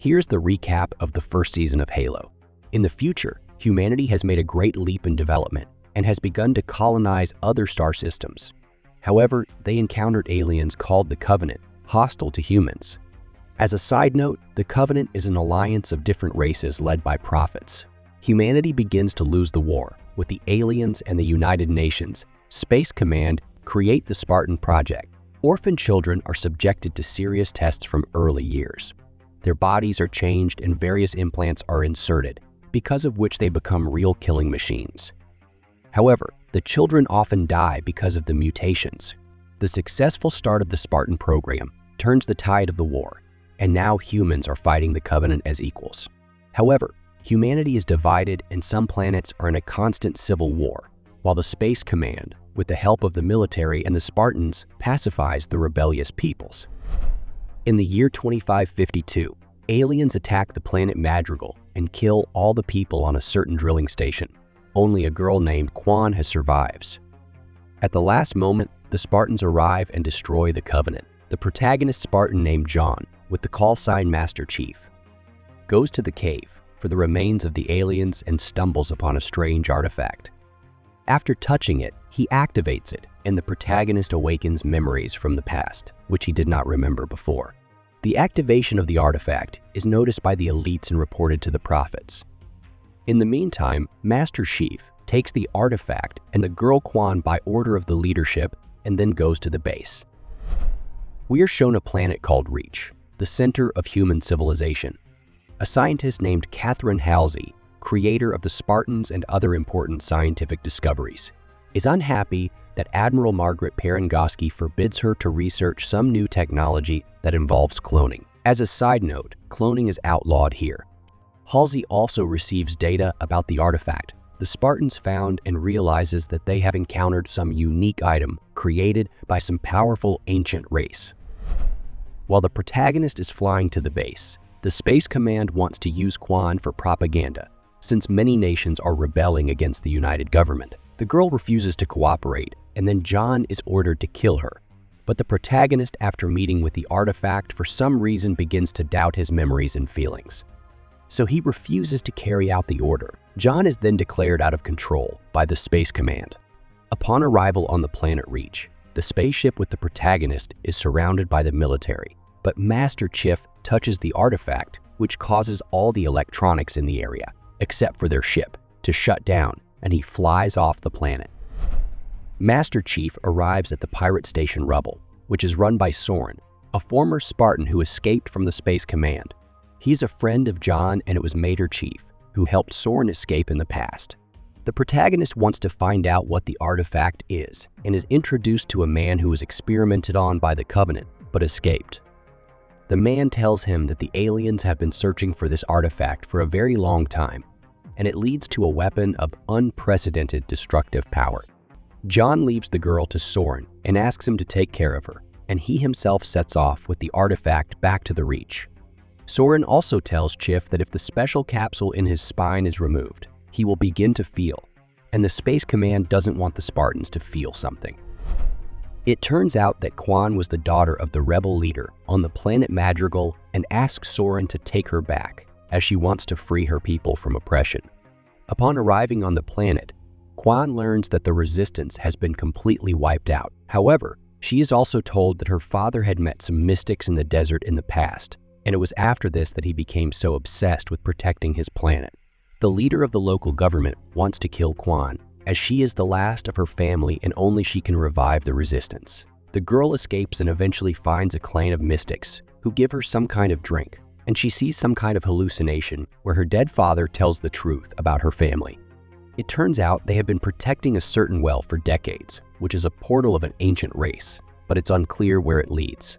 Here's the recap of the first season of Halo. In the future, humanity has made a great leap in development and has begun to colonize other star systems. However, they encountered aliens called the Covenant, hostile to humans. As a side note, the Covenant is an alliance of different races led by prophets. Humanity begins to lose the war, with the aliens and the United Nations Space Command create the Spartan Project. Orphan children are subjected to serious tests from early years. Their bodies are changed and various implants are inserted, because of which they become real killing machines. However, the children often die because of the mutations. The successful start of the Spartan program turns the tide of the war, and now humans are fighting the Covenant as equals. However, humanity is divided and some planets are in a constant civil war, while the Space Command, with the help of the military and the Spartans, pacifies the rebellious peoples. In the year 2552, aliens attack the planet Madrigal and kill all the people on a certain drilling station. Only a girl named Quan has survives. At the last moment, the Spartans arrive and destroy the Covenant. The protagonist Spartan named John, with the call sign Master Chief, goes to the cave for the remains of the aliens and stumbles upon a strange artifact. After touching it, he activates it, and the protagonist awakens memories from the past, which he did not remember before. The activation of the artifact is noticed by the elites and reported to the prophets. In the meantime, Master Chief takes the artifact and the girl Quan by order of the leadership and then goes to the base. We are shown a planet called Reach, the center of human civilization. A scientist named Catherine Halsey, creator of the Spartans and other important scientific discoveries, is unhappy that Admiral Margaret Perengoski forbids her to research some new technology that involves cloning. As a side note, cloning is outlawed here. Halsey also receives data about the artifact the Spartans found and realizes that they have encountered some unique item created by some powerful ancient race. While the protagonist is flying to the base, the Space Command wants to use Quan for propaganda, since many nations are rebelling against the United Government. The girl refuses to cooperate, and then John is ordered to kill her. But the protagonist, after meeting with the artifact, for some reason begins to doubt his memories and feelings. So he refuses to carry out the order. John is then declared out of control by the Space Command. Upon arrival on the planet Reach, the spaceship with the protagonist is surrounded by the military, but Master Chief touches the artifact, which causes all the electronics in the area, except for their ship, to shut down, and he flies off the planet. Master Chief arrives at the pirate station Rubble, which is run by Soren, a former Spartan who escaped from the Space Command. He's a friend of John, and it was Mater Chief, who helped Soren escape in the past. The protagonist wants to find out what the artifact is, and is introduced to a man who was experimented on by the Covenant, but escaped. The man tells him that the aliens have been searching for this artifact for a very long time, and it leads to a weapon of unprecedented destructive power. John leaves the girl to Soren and asks him to take care of her, and he himself sets off with the artifact back to the Reach. Soren also tells Chief that if the special capsule in his spine is removed, he will begin to feel, and the Space Command doesn't want the Spartans to feel something. It turns out that Quan was the daughter of the rebel leader on the planet Madrigal and asks Soren to take her back, as she wants to free her people from oppression. Upon arriving on the planet, Quan learns that the resistance has been completely wiped out. However, she is also told that her father had met some mystics in the desert in the past, and it was after this that he became so obsessed with protecting his planet. The leader of the local government wants to kill Quan, as she is the last of her family and only she can revive the resistance. The girl escapes and eventually finds a clan of mystics who give her some kind of drink, and she sees some kind of hallucination where her dead father tells the truth about her family. It turns out they have been protecting a certain well for decades, which is a portal of an ancient race, but it's unclear where it leads.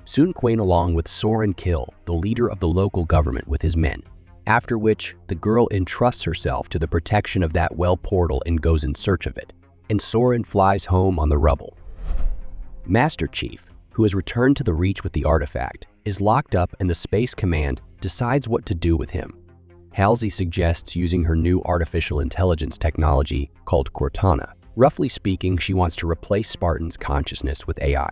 Soon Quain, along with Soren, kill the leader of the local government with his men, after which the girl entrusts herself to the protection of that well portal and goes in search of it, and Soren flies home on the Rubble. Master Chief, who has returned to the Reach with the artifact, is locked up, and the Space Command decides what to do with him. Halsey suggests using her new artificial intelligence technology called Cortana. Roughly speaking, she wants to replace Spartan's consciousness with AI.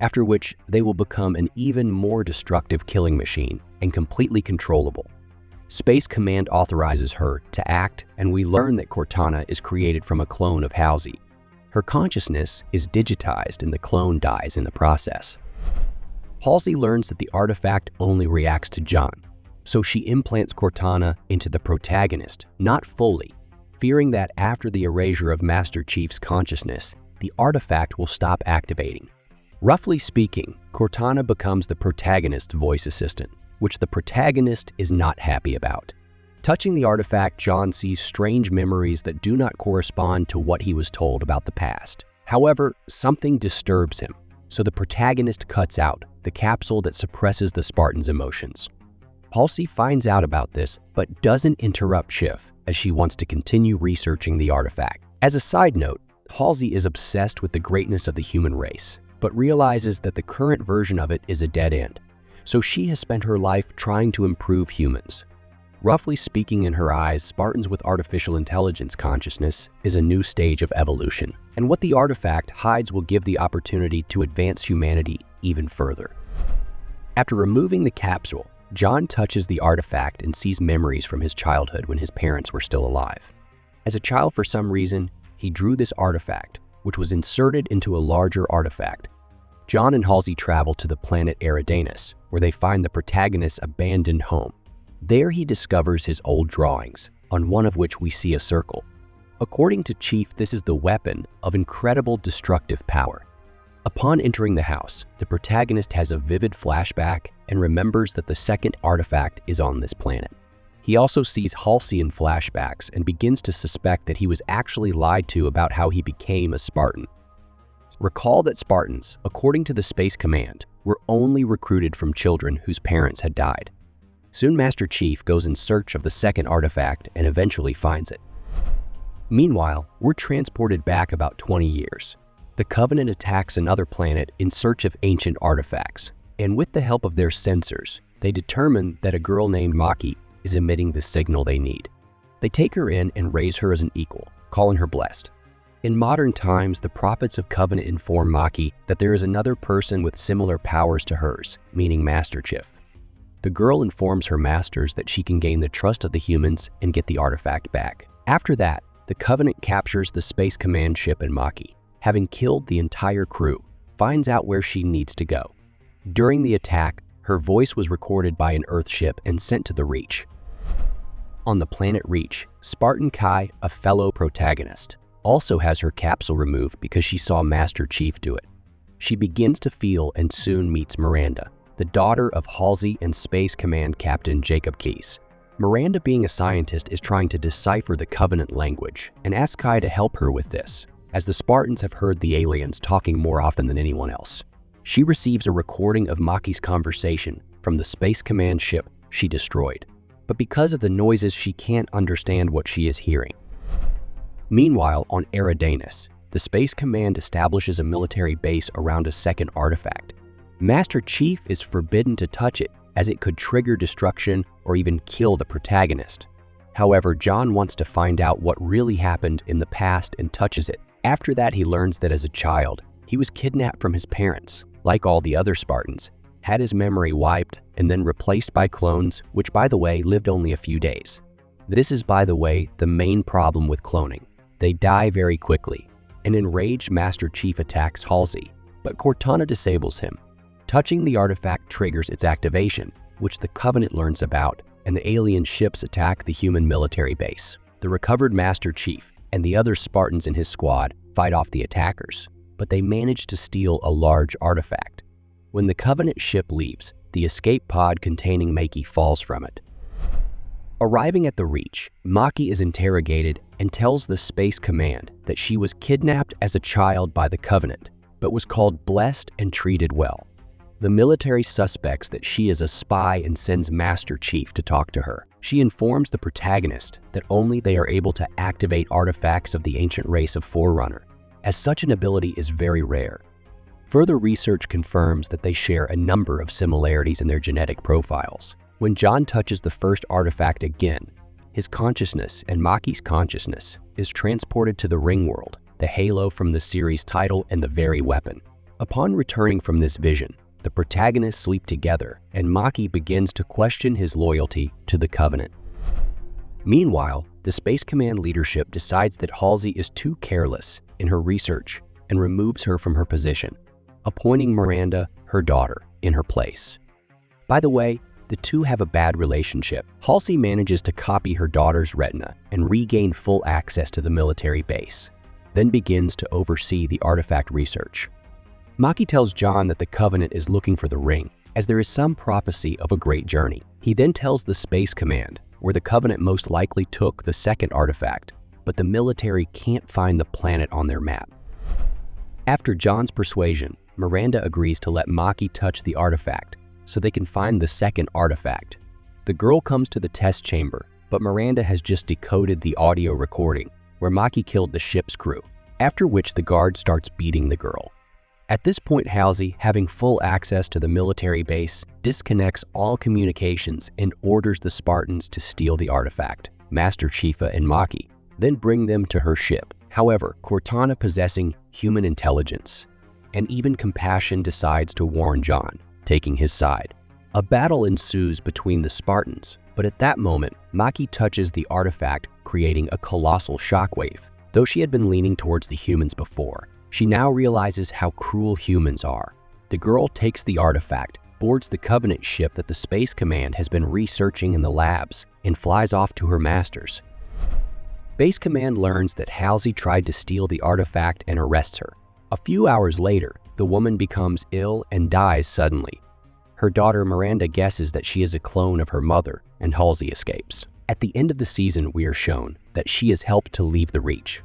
after which they will become an even more destructive killing machine and completely controllable. Space Command authorizes her to act, and we learn that Cortana is created from a clone of Halsey. Her consciousness is digitized and the clone dies in the process. Halsey learns that the artifact only reacts to John, so she implants Cortana into the protagonist, not fully, fearing that after the erasure of Master Chief's consciousness, the artifact will stop activating. Roughly speaking, Cortana becomes the protagonist's voice assistant, which the protagonist is not happy about. Touching the artifact, John sees strange memories that do not correspond to what he was told about the past. However, something disturbs him, so the protagonist cuts out the capsule that suppresses the Spartans' emotions. Halsey finds out about this, but doesn't interrupt Schiff, as she wants to continue researching the artifact. As a side note, Halsey is obsessed with the greatness of the human race, but realizes that the current version of it is a dead end, so she has spent her life trying to improve humans. Roughly speaking, in her eyes, Spartans with artificial intelligence consciousness is a new stage of evolution, and what the artifact hides will give the opportunity to advance humanity even further. After removing the capsule, John touches the artifact and sees memories from his childhood when his parents were still alive. As a child, for some reason, he drew this artifact, which was inserted into a larger artifact. John and Halsey travel to the planet Eridanus, where they find the protagonist's abandoned home. There he discovers his old drawings, on one of which we see a circle. According to Chief, this is the weapon of incredible destructive power. Upon entering the house, the protagonist has a vivid flashback and remembers that the second artifact is on this planet. He also sees Halsey in flashbacks and begins to suspect that he was actually lied to about how he became a Spartan. Recall that Spartans, according to the Space Command, were only recruited from children whose parents had died. Soon Master Chief goes in search of the second artifact and eventually finds it. Meanwhile, we're transported back about 20 years. The Covenant attacks another planet in search of ancient artifacts, and with the help of their sensors, they determine that a girl named Maki is emitting the signal they need. They take her in and raise her as an equal, calling her blessed. In modern times, the prophets of Covenant inform Maki that there is another person with similar powers to hers, meaning Master Chief. The girl informs her masters that she can gain the trust of the humans and get the artifact back. After that, the Covenant captures the Space Command ship, and Maki, having killed the entire crew, finds out where she needs to go. During the attack, her voice was recorded by an Earth ship and sent to the Reach. On the planet Reach, Spartan Kai, a fellow protagonist, also has her capsule removed because she saw Master Chief do it. She begins to feel and soon meets Miranda, the daughter of Halsey and Space Command Captain Jacob Keyes. Miranda, being a scientist, is trying to decipher the Covenant language and asks Kai to help her with this, as the Spartans have heard the aliens talking more often than anyone else. She receives a recording of Maki's conversation from the Space Command ship she destroyed, but because of the noises, she can't understand what she is hearing. Meanwhile, on Eridanus, the Space Command establishes a military base around a second artifact. Master Chief is forbidden to touch it, as it could trigger destruction or even kill the protagonist. However, John wants to find out what really happened in the past and touches it. After that, he learns that as a child, he was kidnapped from his parents, like all the other Spartans, had his memory wiped, and then replaced by clones, which, by the way, lived only a few days. This is, by the way, the main problem with cloning. They die very quickly. An enraged Master Chief attacks Halsey, but Cortana disables him. Touching the artifact triggers its activation, which the Covenant learns about, and the alien ships attack the human military base. The recovered Master Chief and the other Spartans in his squad fight off the attackers, but they manage to steal a large artifact. When the Covenant ship leaves, the escape pod containing Maki falls from it. Arriving at the Reach, Maki is interrogated and tells the Space Command that she was kidnapped as a child by the Covenant, but was called blessed and treated well. The military suspects that she is a spy and sends Master Chief to talk to her. She informs the protagonist that only they are able to activate artifacts of the ancient race of Forerunner, as such an ability is very rare. Further research confirms that they share a number of similarities in their genetic profiles. When John touches the first artifact again, his consciousness and Maki's consciousness is transported to the Ring World, the halo from the series title and the very weapon. Upon returning from this vision, the protagonists sleep together and Maki begins to question his loyalty to the Covenant. Meanwhile, the Space Command leadership decides that Halsey is too careless in her research and removes her from her position, appointing Miranda, her daughter, in her place. By the way, the two have a bad relationship. Halsey manages to copy her daughter's retina and regain full access to the military base, then begins to oversee the artifact research. Maki tells John that the Covenant is looking for the ring, as there is some prophecy of a great journey. He then tells the Space Command where the Covenant most likely took the second artifact, but the military can't find the planet on their map. After John's persuasion, Miranda agrees to let Maki touch the artifact so they can find the second artifact. The girl comes to the test chamber, but Miranda has just decoded the audio recording where Maki killed the ship's crew, after which the guard starts beating the girl. At this point, Halsey, having full access to the military base, disconnects all communications and orders the Spartans to steal the artifact, Master Chifa and Maki, then bring them to her ship. However, Cortana, possessing human intelligence and even compassion, decides to warn John, taking his side. A battle ensues between the Spartans, but at that moment, Maki touches the artifact, creating a colossal shockwave. Though she had been leaning towards the humans before, she now realizes how cruel humans are. The girl takes the artifact, boards the Covenant ship that the Space Command has been researching in the labs, and flies off to her masters. Base Command learns that Halsey tried to steal the artifact and arrests her. A few hours later, the woman becomes ill and dies suddenly. Her daughter Miranda guesses that she is a clone of her mother, and Halsey escapes. At the end of the season, we are shown that she is helped to leave the Reach.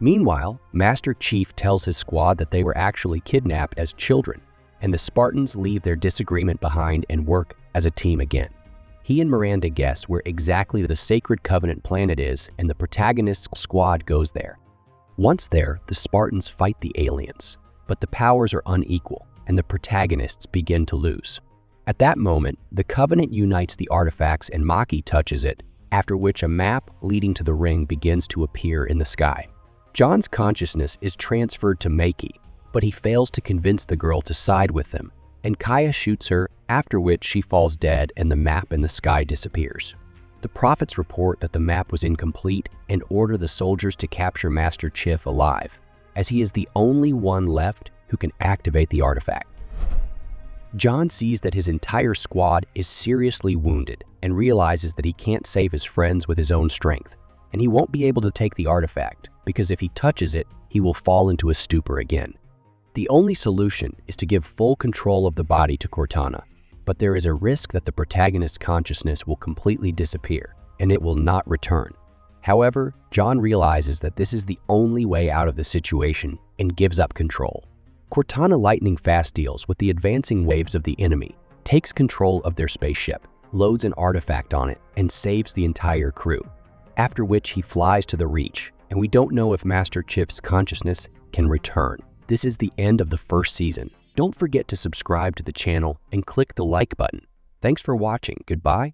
Meanwhile, Master Chief tells his squad that they were actually kidnapped as children, and the Spartans leave their disagreement behind and work as a team again. He and Miranda guess where exactly the Sacred Covenant planet is, and the protagonist's squad goes there. Once there, the Spartans fight the aliens, but the powers are unequal, and the protagonists begin to lose. At that moment, the Covenant unites the artifacts and Maki touches it, after which a map leading to the ring begins to appear in the sky. John's consciousness is transferred to Maki, but he fails to convince the girl to side with them, and Kaya shoots her, after which she falls dead and the map in the sky disappears. The prophets report that the map was incomplete and order the soldiers to capture Master Chief alive, as he is the only one left who can activate the artifact. John sees that his entire squad is seriously wounded and realizes that he can't save his friends with his own strength, and he won't be able to take the artifact because if he touches it, he will fall into a stupor again. The only solution is to give full control of the body to Cortana, but there is a risk that the protagonist's consciousness will completely disappear and it will not return. However, John realizes that this is the only way out of the situation and gives up control. Cortana lightning fast deals with the advancing waves of the enemy, takes control of their spaceship, loads an artifact on it, and saves the entire crew, after which he flies to the Reach, and we don't know if Master Chief's consciousness can return. This is the end of the first season. Don't forget to subscribe to the channel and click the like button. Thanks for watching. Goodbye.